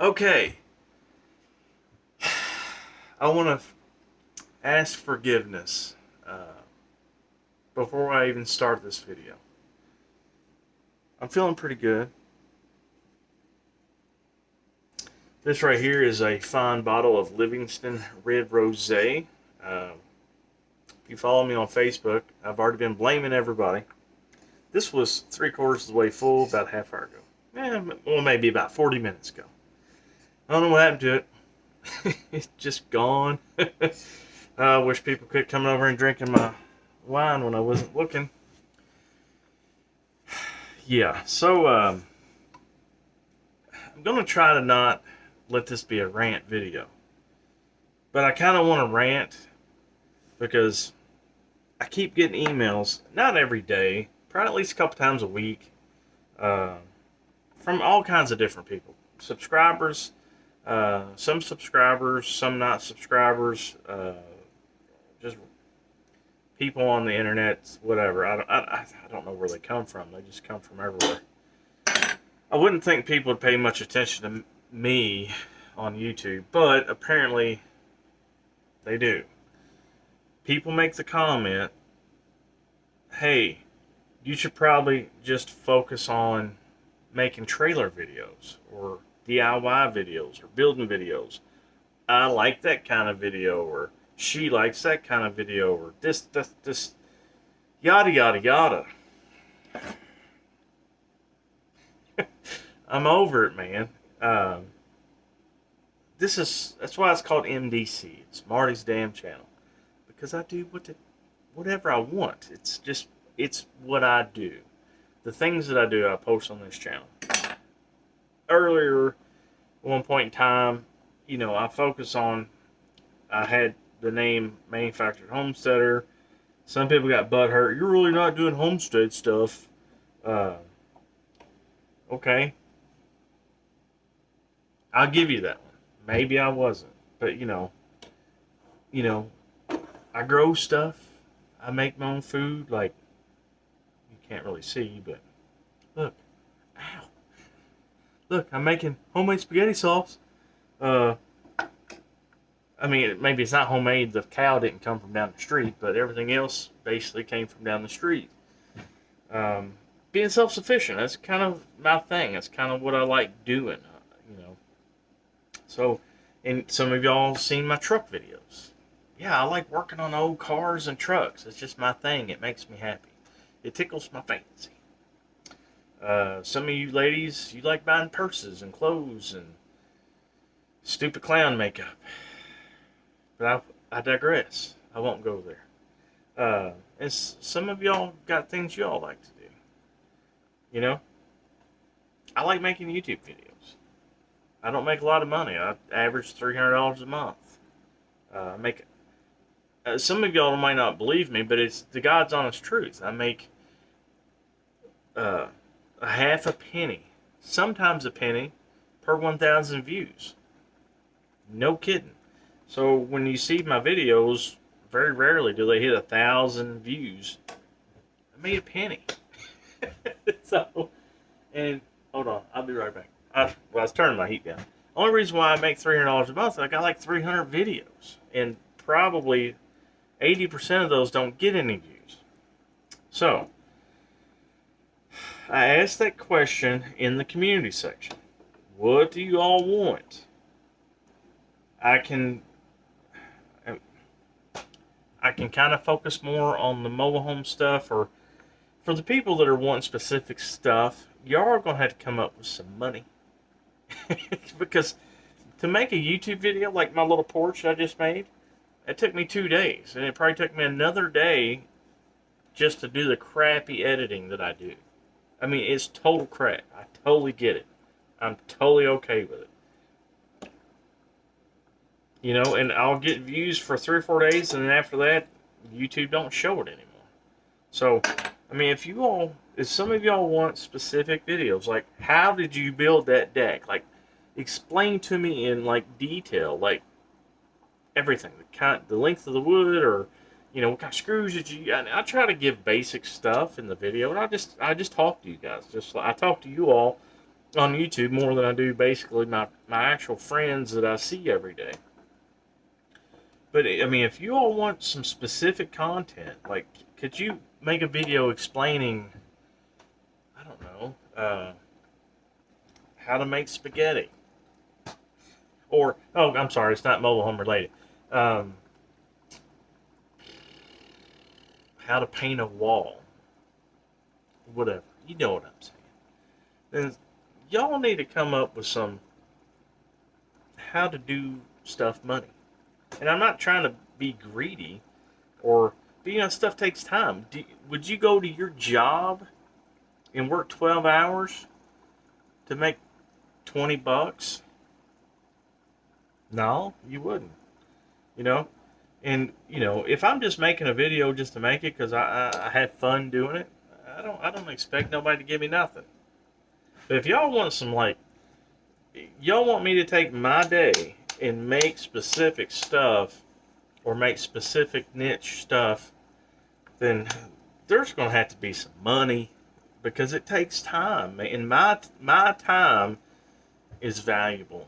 Okay, I want to ask forgiveness before I even start this video. I'm feeling pretty good. This right here is a fine bottle of Livingston Red Rosé. If you follow me on Facebook, I've already been blaming everybody. This was 3/4 of the way full about a half hour ago. Well, maybe about 40 minutes ago. I don't know what happened to it. It's just gone. I wish people quit coming over and drinking my wine when I wasn't looking. Yeah, so I'm going to try to not let this be a rant video. But I kind of want to rant because I keep getting emails, not every day, probably at least a couple times a week, from all kinds of different people. Subscribers, some subscribers, some not subscribers, just people on the internet, whatever. I don't know where they come from. They just come from everywhere. I wouldn't think people would pay much attention to me on YouTube, but apparently they do. People make the comment, hey, you should probably just focus on making trailer videos or DIY videos or building videos. I like that kind of video, or she likes that kind of video, or this, yada, yada, yada. I'm over it, man. That's why it's called MDC. It's Marty's damn channel. Because I do whatever I want. It's what I do. The things that I do, I post on this channel. Earlier, at one point in time, I had the name Manufactured Homesteader. Some people got butthurt. You're really not doing homestead stuff. Okay. I'll give you that one. Maybe I wasn't. But, I grow stuff. I make my own food. Like, you can't really see, but look. Ow. Look, I'm making homemade spaghetti sauce. Maybe it's not homemade. The cow didn't come from down the street, but everything else basically came from down the street. Being self-sufficient, that's kind of my thing. That's kind of what I like doing, So, and some of y'all seen my truck videos. Yeah, I like working on old cars and trucks. It's just my thing. It makes me happy. It tickles my fancy. Some of you ladies, you like buying purses and clothes and stupid clown makeup. But I digress. I won't go there. And some of y'all got things y'all like to do. I like making YouTube videos. I don't make a lot of money. I average $300 a month. Some of y'all might not believe me, but it's the God's honest truth. I make a half a penny, sometimes a penny, per 1,000 views. No kidding. So when you see my videos, very rarely do they hit 1,000 views. I made a penny. And hold on, I'll be right back. I was turning my heat down. Only reason why I make $300 a month, I got like 300 videos, and probably 80% of those don't get any views. So, I asked that question in the community section. What do you all want? I can kind of focus more on the mobile home stuff, or for the people that are wanting specific stuff, y'all are going to have to come up with some money. Because to make a YouTube video like my little porch I just made, it took me 2 days. And it probably took me another day just to do the crappy editing that I do. It's total crap. I totally get it. I'm totally okay with it. And I'll get views for 3 or 4 days, and then after that, YouTube don't show it anymore. So, if some of y'all want specific videos, like how did you build that deck? Like, explain to me in detail, like everything, the length of the wood, or what kind of screws did you? I try to give basic stuff in the video, and I just talk to you guys, just like I talk to you all on YouTube more than I do basically my actual friends that I see every day. But I mean, if you all want some specific content, like, could you make a video explaining, I don't know, how to make spaghetti? Or, oh, I'm sorry, it's not mobile home related. Um, how to paint a wall. Whatever. You know what I'm saying. Then y'all need to come up with some how to do stuff money. And I'm not trying to be greedy, but you know, stuff takes time. Would you go to your job and work 12 hours to make $20? No, you wouldn't. You know? And, you know, if I'm just making a video just to make it because I had fun doing it, I don't expect nobody to give me nothing. But if y'all want some, like, y'all want me to take my day and make specific stuff or make specific niche stuff, then there's going to have to be some money because it takes time. And my time is valuable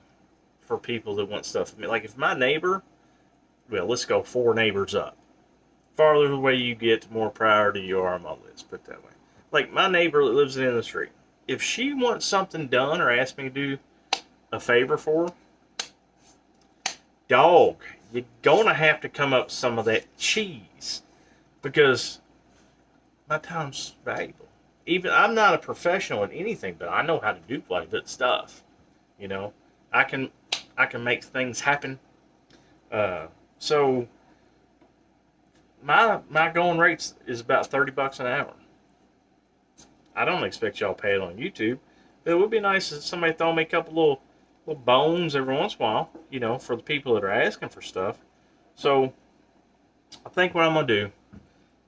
for people that want stuff from me. Like if my neighbor, well, let's go 4 neighbors up. Farther away you get, the more priority you are on my list, put it that way. Like my neighbor that lives in the street, if she wants something done or asks me to do a favor for her, dog, you're going to have to come up with some of that cheese because my time's valuable. Even I'm not a professional in anything, but I know how to do like that stuff. You know, I can make things happen. So my going rates is about $30 an hour. I don't expect y'all to pay it on YouTube. But it would be nice if somebody throw me a couple little bones every once in a while, you know, for the people that are asking for stuff. So I think what I'm going to do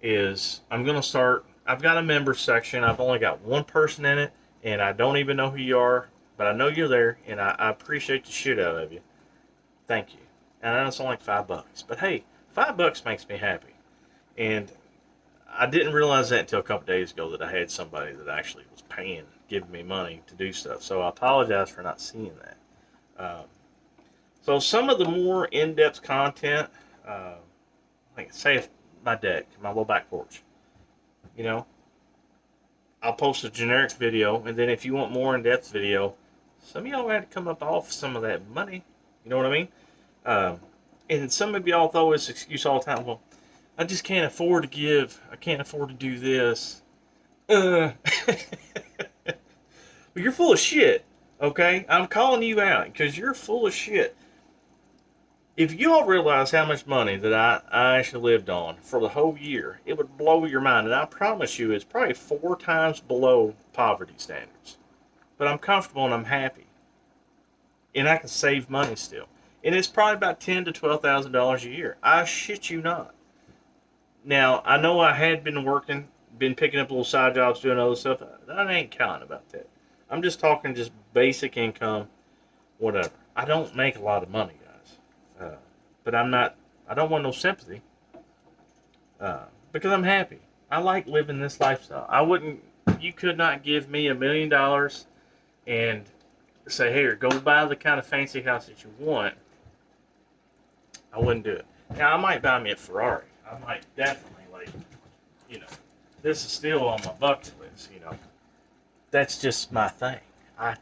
is I'm going to start, I've got a members section. I've only got one person in it, and I don't even know who you are, but I know you're there, and I appreciate the shit out of you. Thank you. And I know it's only like $5, but hey, $5 makes me happy. And I didn't realize that until a couple days ago that I had somebody that actually was giving me money to do stuff. So I apologize for not seeing that. So some of the more in-depth content, like say my deck, my little back porch, you know, I'll post a generic video, and then if you want more in-depth video, some of y'all had to come up off some of that money. You know what I mean? And some of y'all throw this excuse all the time. Well, I just can't afford to give. I can't afford to do this. Well, you're full of shit, okay? I'm calling you out because you're full of shit. If you all realize how much money that I actually lived on for the whole year, it would blow your mind. And I promise you, it's probably 4 times below poverty standards. But I'm comfortable and I'm happy. And I can save money still. And it's probably about $10,000 to $12,000 a year. I shit you not. Now, I know I had been working, been picking up little side jobs, doing other stuff. I ain't counting about that. I'm just talking just basic income, whatever. I don't make a lot of money, guys. But I don't want no sympathy. Because I'm happy. I like living this lifestyle. You could not give me $1 million and say, here, go buy the kind of fancy house that you want. I wouldn't do it. Now, I might buy me a Ferrari. I might definitely, like, you know, this is still on my bucket list, you know. That's just my thing. I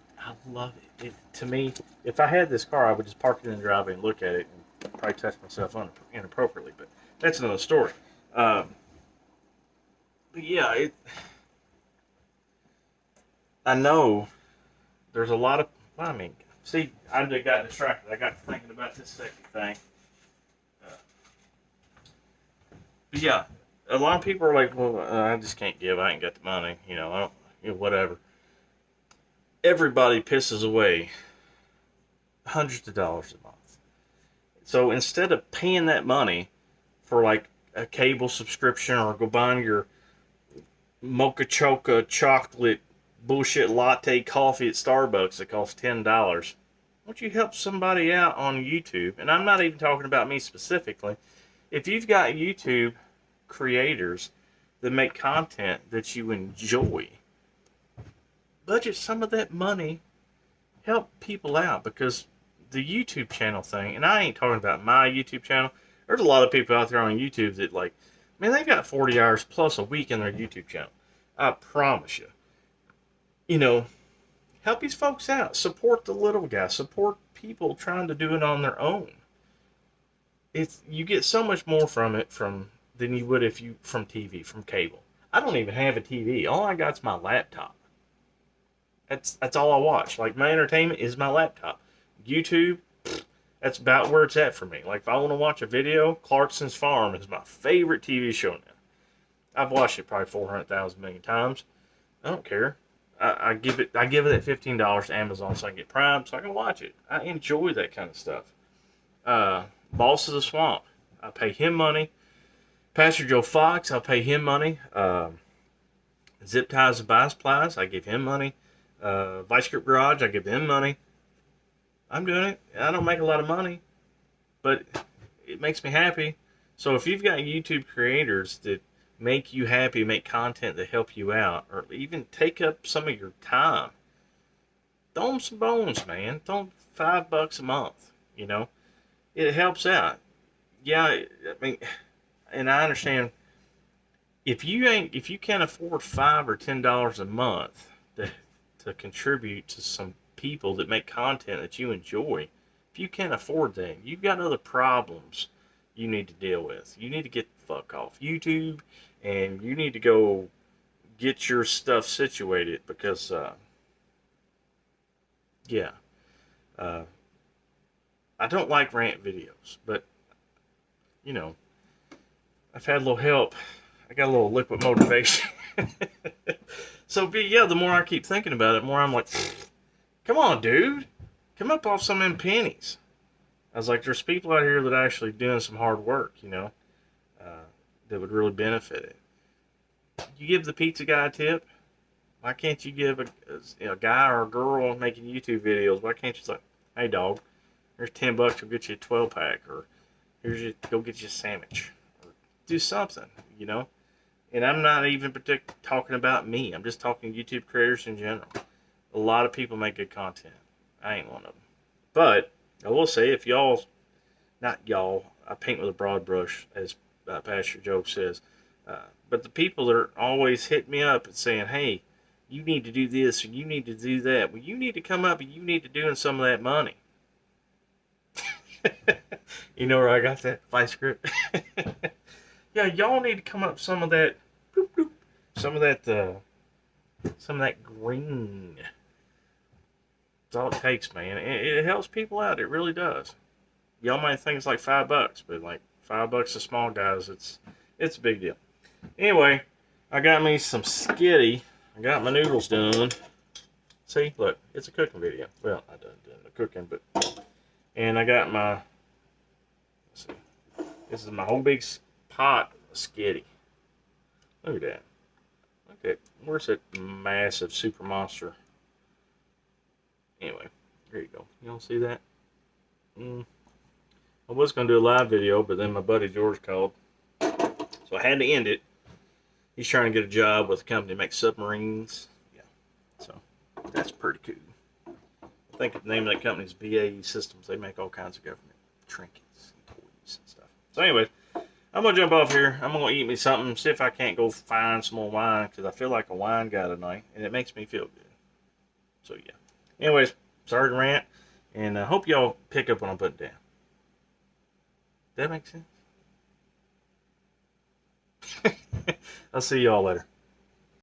love it. To me, if I had this car, I would just park it in the driveway and look at it and probably touch myself inappropriately, but that's another story. But yeah, I know there's a lot of, I mean, see, I just got distracted. I got thinking about this second thing. But yeah, a lot of people are like, well, I just can't give. I ain't got the money. You know, whatever. Everybody pisses away hundreds of dollars a month. So instead of paying that money for like a cable subscription or go buying your mocha choca chocolate bullshit latte coffee at Starbucks that costs $10, why don't you help somebody out on YouTube? And I'm not even talking about me specifically. If you've got YouTube creators that make content that you enjoy, budget some of that money, help people out, because the YouTube channel thing, and I ain't talking about my YouTube channel. There's a lot of people out there on YouTube that, like, man, they got 40 hours plus a week in their YouTube channel. I promise you. You know, help these folks out. Support the little guy. Support people trying to do it on their own. You get so much more from it than you would if you from TV, from cable. I don't even have a TV. All I got's my laptop. That's all I watch. Like, my entertainment is my laptop. YouTube, that's about where it's at for me. Like, if I want to watch a video, Clarkson's Farm is my favorite TV show now. I've watched it probably 400,000 million times. I don't care. I give it that $15 to Amazon so I can get Prime so I can watch it. I enjoy that kind of stuff. Boss of the Swamp, I pay him money. Pastor Joe Fox, I pay him money. Zip Ties and Bias Plies, I give him money. Vice Grip Garage, I give them money. I'm doing it. I don't make a lot of money, but it makes me happy. So if you've got YouTube creators that make you happy, make content that help you out, or even take up some of your time, throw them some bones, man. Throw them $5 a month. You know, it helps out. Yeah, I mean, and I understand if you can't afford $5 or $10 a month to contribute to some people that make content that you enjoy, if you can't afford that, you've got other problems you need to deal with. You need to get the fuck off YouTube, and you need to go get your stuff situated, because I don't like rant videos, but you know, I've had a little help. I got a little liquid motivation. So, the more I keep thinking about it, the more I'm like, come on, dude. Come up off some of them pennies. I was like, there's people out here that are actually doing some hard work, you know, that would really benefit it. You give the pizza guy a tip. Why can't you give a guy or a girl making YouTube videos, why can't you say, hey, dog, here's $10, we'll get you a 12-pack, or go get you a sandwich, or do something, you know? And I'm not even talking about me. I'm just talking YouTube creators in general. A lot of people make good content. I ain't one of them. But I will say, if not y'all, I paint with a broad brush, as Pastor Joe says. But the people that are always hitting me up and saying, hey, you need to do this, or you need to do that. Well, you need to come up and you need to do some of that money. You know where I got that vice grip? Yeah, y'all need to come up with some of that, some of that green. That's all it takes, man. It helps people out. It really does. Y'all might think it's like $5, but like $5 to small guys, it's a big deal. Anyway, I got me some skitty. I got my noodles done. See, look, it's a cooking video. Well, I done the cooking, but and I got my. Let's see, this is my whole big pot of skitty. Look at that. Look at, where's that massive super monster? Anyway, there you go. You don't see that? I was going to do a live video, but then my buddy George called. So I had to end it. He's trying to get a job with a company that makes submarines. Yeah. So that's pretty cool. I think the name of that company is BAE Systems. They make all kinds of government trinkets and toys and stuff. So anyway, I'm going to jump off here. I'm going to eat me something. See if I can't go find some more wine, because I feel like a wine guy tonight. And it makes me feel good. So yeah. Anyways, sorry to rant. And I hope y'all pick up what I'm putting down. That makes sense? I'll see y'all later.